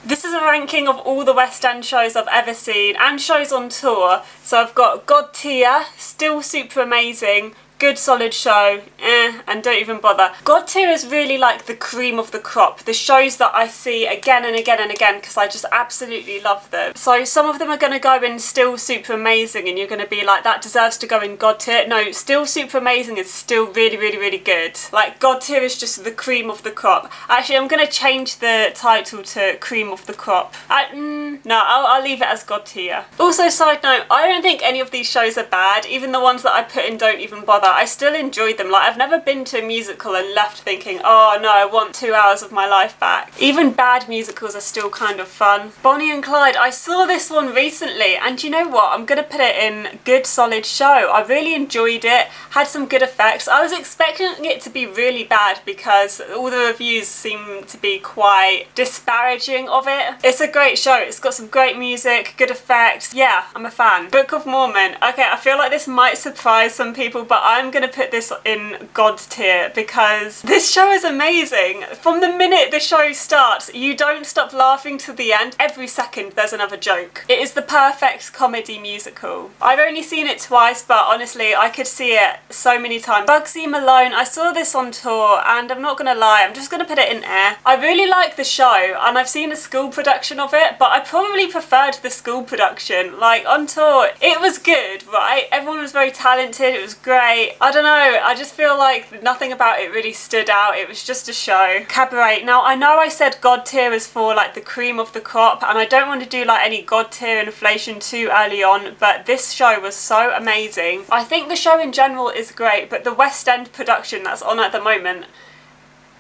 This is a ranking of all the West End shows I've ever seen and shows on tour. So I've got God tier, still super amazing, good solid show, and don't even bother. God tier is really like the cream of the crop, the shows that I see again and again and again because I just absolutely love them. So some of them are going to go in still super amazing and you're going to be like, that deserves to go in God tier. No, still super amazing is still really good. Like God tier is just the cream of the crop. Actually, I'm going to change the title to cream of the crop. No, I'll leave it as God tier. Also, side note, I don't think any of these shows are bad. Even the ones that I put in don't even bother. I still enjoyed them. Like, I've never been to a musical and left thinking, oh no, I want 2 hours of my life back. Even bad musicals are still kind of fun. Bonnie and Clyde, I saw this one recently and you know what? I'm gonna put it in good solid show. I really enjoyed it, had some good effects. I was expecting it to be really bad because all the reviews seem to be quite disparaging of it. It's a great show. It's got some great music, good effects. Yeah, I'm a fan. Book of Mormon. Okay, I feel like this might surprise some people, but I'm gonna put this in God tier because this show is amazing. From the minute the show starts, you don't stop laughing to the end. Every second there's another joke. It is the perfect comedy musical. I've only seen it twice, but honestly, I could see it so many times. Bugsy Malone, I saw this on tour and I'm not gonna lie, I'm just gonna put it in air. I really like the show and I've seen a school production of it, but I probably preferred the school production. Like on tour, it was good, right? Everyone was very talented, it was great. I don't know, I just feel like nothing about it really stood out. It was just a show. Cabaret. Now, I know I said God tier is for like the cream of the crop and I don't want to do like any God tier inflation too early on, but this show was so amazing. I think the show in general is great, but the West End production that's on at the moment,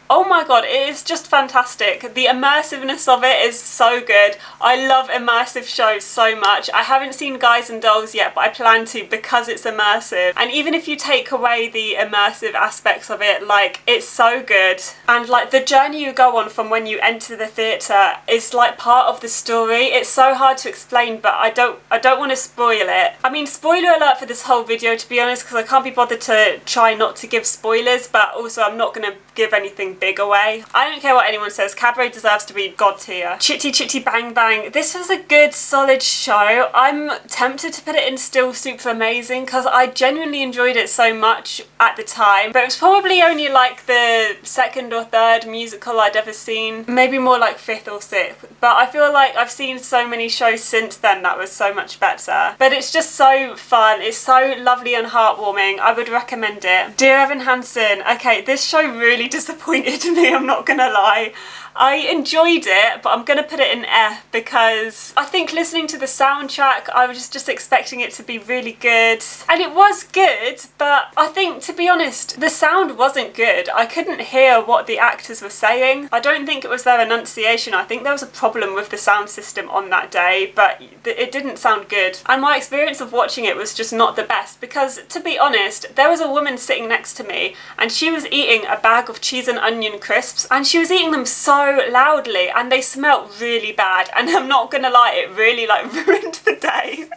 oh my god, it is just fantastic. The immersiveness of it is so good. I love immersive shows so much. I haven't seen Guys and Dolls yet, but I plan to because it's immersive. And even if you take away the immersive aspects of it, like, it's so good. And like the journey you go on from when you enter the theatre is like part of the story. It's so hard to explain, but I don't want to spoil it. I mean, spoiler alert for this whole video, to be honest, because I can't be bothered to try not to give spoilers, but also I'm not going to give anything big away. I don't care what anyone says, Cabaret deserves to be God tier. Chitty Chitty Bang Bang, this was a good solid show. I'm tempted to put it in still super amazing because I genuinely enjoyed it so much at the time, but it was probably only like the second or third musical I'd ever seen, maybe more like fifth or sixth, but I feel like I've seen so many shows since then that was so much better. But it's just so fun, it's so lovely and heartwarming. I would recommend it. Dear Evan Hansen, okay, this show really disappointed me, I'm not gonna lie. I enjoyed it, but I'm gonna put it in F because I think listening to the soundtrack, I was just expecting it to be really good. And it was good, but I think, to be honest, the sound wasn't good. I couldn't hear what the actors were saying. I don't think it was their enunciation. I think there was a problem with the sound system on that day, but it didn't sound good. And my experience of watching it was just not the best because, to be honest, there was a woman sitting next to me and she was eating a bag of cheese and onion crisps and she was eating them so loudly and they smelt really bad, and I'm not gonna lie, it really like ruined the day.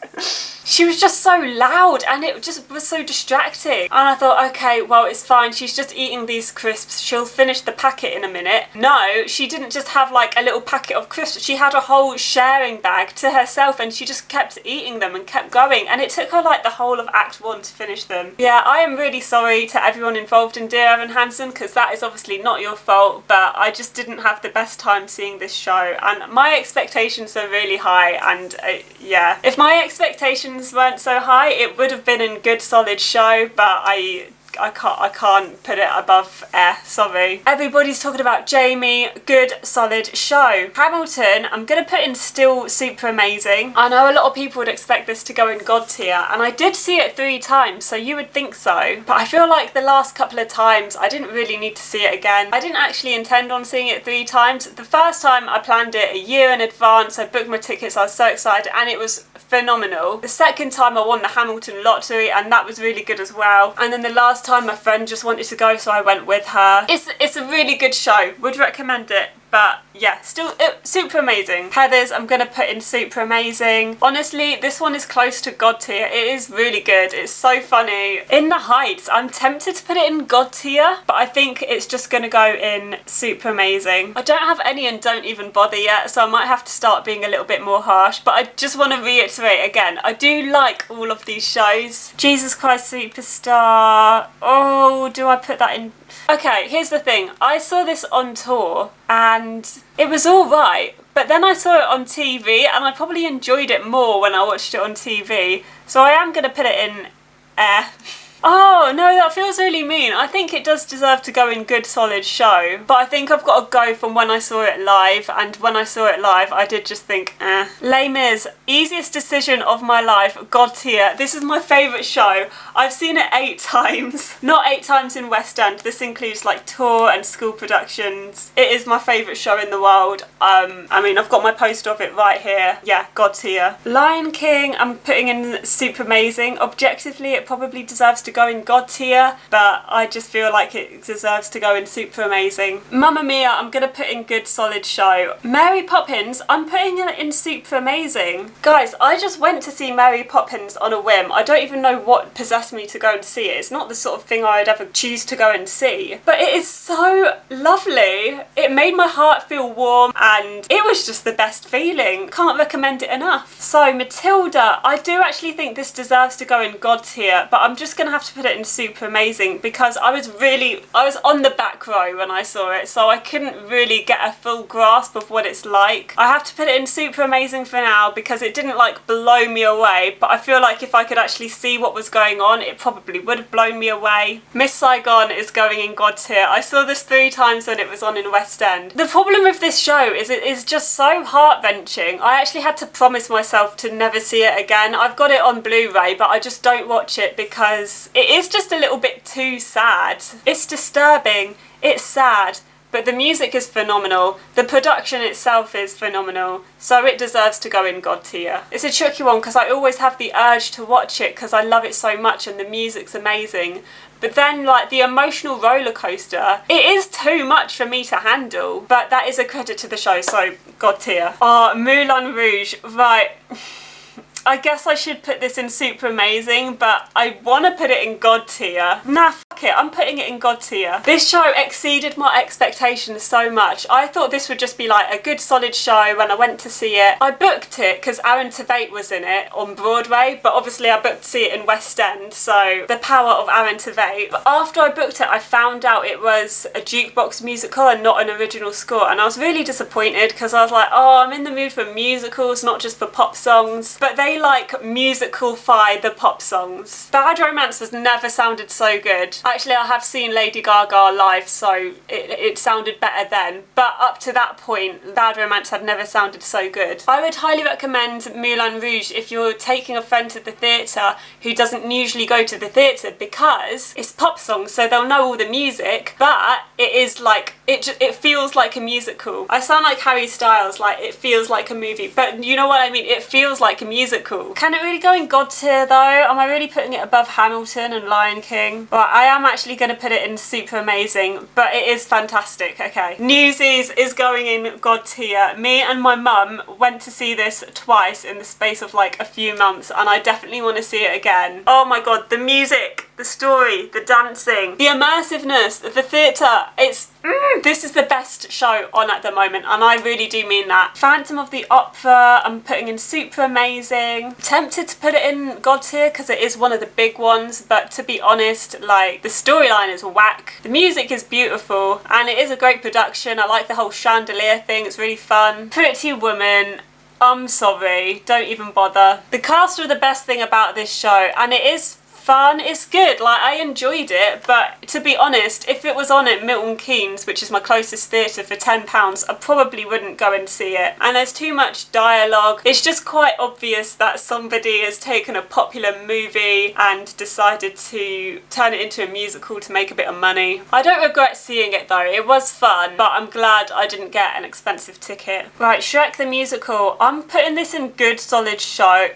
She was just so loud and it just was so distracting, and I thought, okay, well, it's fine, she's just eating these crisps, she'll finish the packet in a minute. No, she didn't just have like a little packet of crisps, she had a whole sharing bag to herself and she just kept eating them and kept going, and it took her like the whole of Act 1 to finish them. Yeah, I am really sorry to everyone involved in Dear Evan Hansen because that is obviously not your fault, but I just didn't have the best time seeing this show and my expectations are really high, and yeah, if my expectations weren't so high it would have been a good solid show, but I can't put it above air, sorry. Everybody's talking about Jamie, good solid show. Hamilton, I'm gonna put in still super amazing. I know a lot of people would expect this to go in God tier, and I did see it 3 times, so you would think so, but I feel like the last couple of times I didn't really need to see it again. I didn't actually intend on seeing it 3 times. The first time I planned it a year in advance, I booked my tickets, I was so excited, and it was phenomenal. The second time I won the Hamilton lottery and that was really good as well, and then the last time my friend just wanted to go so I went with her. It's a really good show, would recommend it. But yeah, still super amazing. Heathers, I'm gonna put in super amazing. Honestly, this one is close to God tier. It is really good. It's so funny. In the Heights, I'm tempted to put it in God tier, but I think it's just gonna go in super amazing. I don't have any in Don't Even Bother yet, so I might have to start being a little bit more harsh, but I just want to reiterate again, I do like all of these shows. Jesus Christ Superstar. Oh, do I put that in? Okay, here's the thing. I saw this on tour and it was alright, but then I saw it on TV and I probably enjoyed it more when I watched it on TV. So I am going to put it in Oh, no, that feels really mean. I think it does deserve to go in good, solid show. But I think I've got to go from when I saw it live. And when I saw it live, I did just think, Les Mis, easiest decision of my life. God tier. This is my favourite show. I've seen it 8 times. Not 8 times in West End. This includes like tour and school productions. It is my favourite show in the world. I mean, I've got my poster of it right here. Yeah, God tier. Lion King, I'm putting in super amazing. Objectively, it probably deserves to go in God tier, but I just feel like it deserves to go in super amazing. Mamma Mia, I'm gonna put in good solid show. Mary Poppins, I'm putting it in super amazing. Guys, I just went to see Mary Poppins on a whim. I don't even know what possessed me to go and see it. It's not the sort of thing I'd ever choose to go and see, but it is so lovely. It made my heart feel warm and it was just the best feeling. Can't recommend it enough. So Matilda, I do actually think this deserves to go in God tier, but I'm just gonna have to put it in super amazing because I was on the back row when I saw it, so I couldn't really get a full grasp of what it's like. I have to put it in super amazing for now because it didn't like blow me away, but I feel like if I could actually see what was going on, it probably would have blown me away. Miss Saigon is going in God tier. I saw this 3 times when it was on in West End. The problem with this show is it is just so heart-wrenching. I actually had to promise myself to never see it again. I've got it on Blu-ray, but I just don't watch it because it is just a little bit too sad. It's disturbing, it's sad, but the music is phenomenal. The production itself is phenomenal, so it deserves to go in God tier. It's a tricky one because I always have the urge to watch it because I love it so much and the music's amazing. But then, like, the emotional roller coaster, it is too much for me to handle. But that is a credit to the show, so God tier. Oh, Moulin Rouge, right. I guess I should put this in super amazing, but I want to put it in God tier. Nah, fuck it, I'm putting it in God tier. This show exceeded my expectations so much. I thought this would just be like a good solid show when I went to see it. I booked it because Aaron Tveit was in it on Broadway, but obviously I booked to see it in West End, so the power of Aaron Tveit. But after I booked it, I found out it was a jukebox musical and not an original score, and I was really disappointed because I was like, oh, I'm in the mood for musicals, not just for pop songs. But they like musicalify the pop songs. Bad Romance has never sounded so good. Actually, I have seen Lady Gaga live, so it sounded better then. But up to that point, Bad Romance had never sounded so good. I would highly recommend Moulin Rouge if you're taking a friend to the theatre who doesn't usually go to the theatre because it's pop songs, so they'll know all the music, but it is like, it feels like a musical. I sound like Harry Styles, like it feels like a movie, but you know what I mean? It feels like a musical. Can it really go in God tier though? Am I really putting it above Hamilton and Lion King? Well, I am actually going to put it in super amazing, but it is fantastic, okay. Newsies is going in God tier. Me and my mum went to see this twice in the space of like a few months, and I definitely want to see it again. Oh my god, the music, the story, the dancing, the immersiveness, the theatre, this is the best show on at the moment, and I really do mean that. Phantom of the Opera, I'm putting in super amazing. Tempted to put it in God tier because it is one of the big ones, but to be honest, like, the storyline is whack. The music is beautiful, and it is a great production. I like the whole chandelier thing, it's really fun. Pretty Woman, I'm sorry, don't even bother. The cast are the best thing about this show, and it is fun, it's good, like I enjoyed it, but to be honest, if it was on at Milton Keynes, which is my closest theatre, for £10, I probably wouldn't go and see it. And there's too much dialogue. It's just quite obvious that somebody has taken a popular movie and decided to turn it into a musical to make a bit of money. I don't regret seeing it though, it was fun, but I'm glad I didn't get an expensive ticket. Right, Shrek the Musical, I'm putting this in good solid show.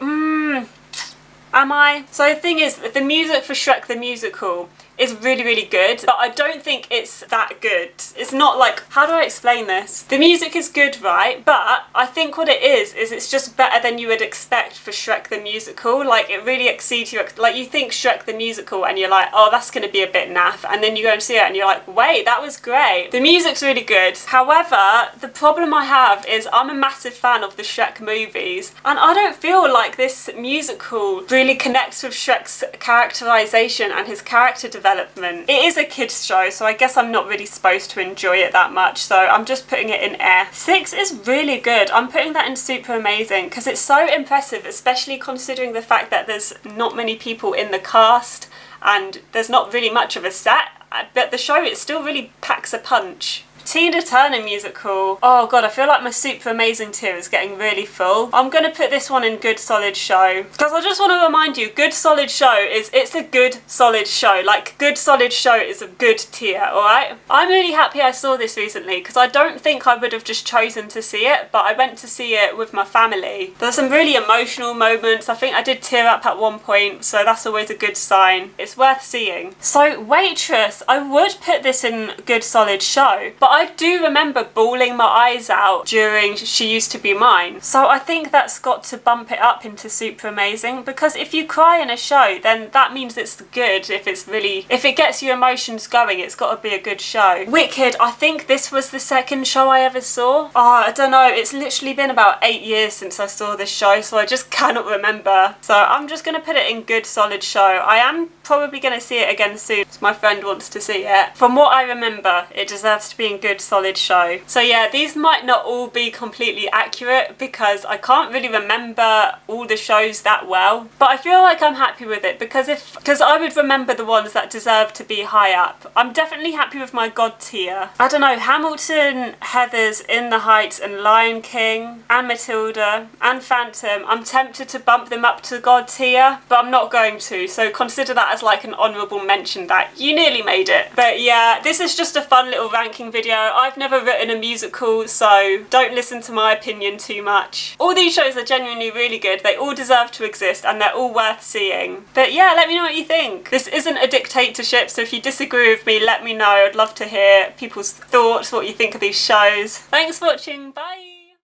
Am I? So the thing is, the music for Shrek the Musical is really, really good, but I don't think it's that good. It's not like, how do I explain this? The music is good, right? But I think what it is it's just better than you would expect for Shrek the Musical. Like, it really exceeds your, like, you think Shrek the Musical and you're like, oh, that's going to be a bit naff, and then you go and see it and you're like, wait, that was great. The music's really good. However, the problem I have is I'm a massive fan of the Shrek movies, and I don't feel like this musical really connects with Shrek's characterization and his character development. It is a kids show, so I guess I'm not really supposed to enjoy it that much, so I'm just putting it in F. 6 is really good. I'm putting that in super amazing because it's so impressive, especially considering the fact that there's not many people in the cast and there's not really much of a set, but the show, it still really packs a punch. Tina Turner musical. Oh god, I feel like my super amazing tier is getting really full. I'm gonna put this one in good solid show because I just want to remind you, good solid show is, it's a good solid show. Like, good solid show is a good tier, alright? I'm really happy I saw this recently because I don't think I would have just chosen to see it, but I went to see it with my family. There's some really emotional moments. I think I did tear up at one point, so that's always a good sign. It's worth seeing. So Waitress, I would put this in good solid show, but I do remember bawling my eyes out during She Used to Be Mine. So I think that's got to bump it up into super amazing, because if you cry in a show, then that means it's good. If it gets your emotions going, it's got to be a good show. Wicked, I think this was the second show I ever saw. Oh, I don't know, it's literally been about 8 years since I saw this show, so I just cannot remember. So I'm just going to put it in good solid show. I am probably going to see it again soon because my friend wants to see it. From what I remember, it deserves to be in good solid show. So yeah, these might not all be completely accurate because I can't really remember all the shows that well, but I feel like I'm happy with it because I would remember the ones that deserve to be high up. I'm definitely happy with my God tier. I don't know, Hamilton, Heathers, In the Heights and Lion King and Matilda and Phantom, I'm tempted to bump them up to God tier, but I'm not going to, so consider that as like an honourable mention that you nearly made it. But yeah, this is just a fun little ranking video. I've never written a musical, so don't listen to my opinion too much. All these shows are genuinely really good. They all deserve to exist and they're all worth seeing. But yeah, let me know what you think. This isn't a dictatorship, so if you disagree with me, let me know. I'd love to hear people's thoughts, what you think of these shows. Thanks for watching, bye!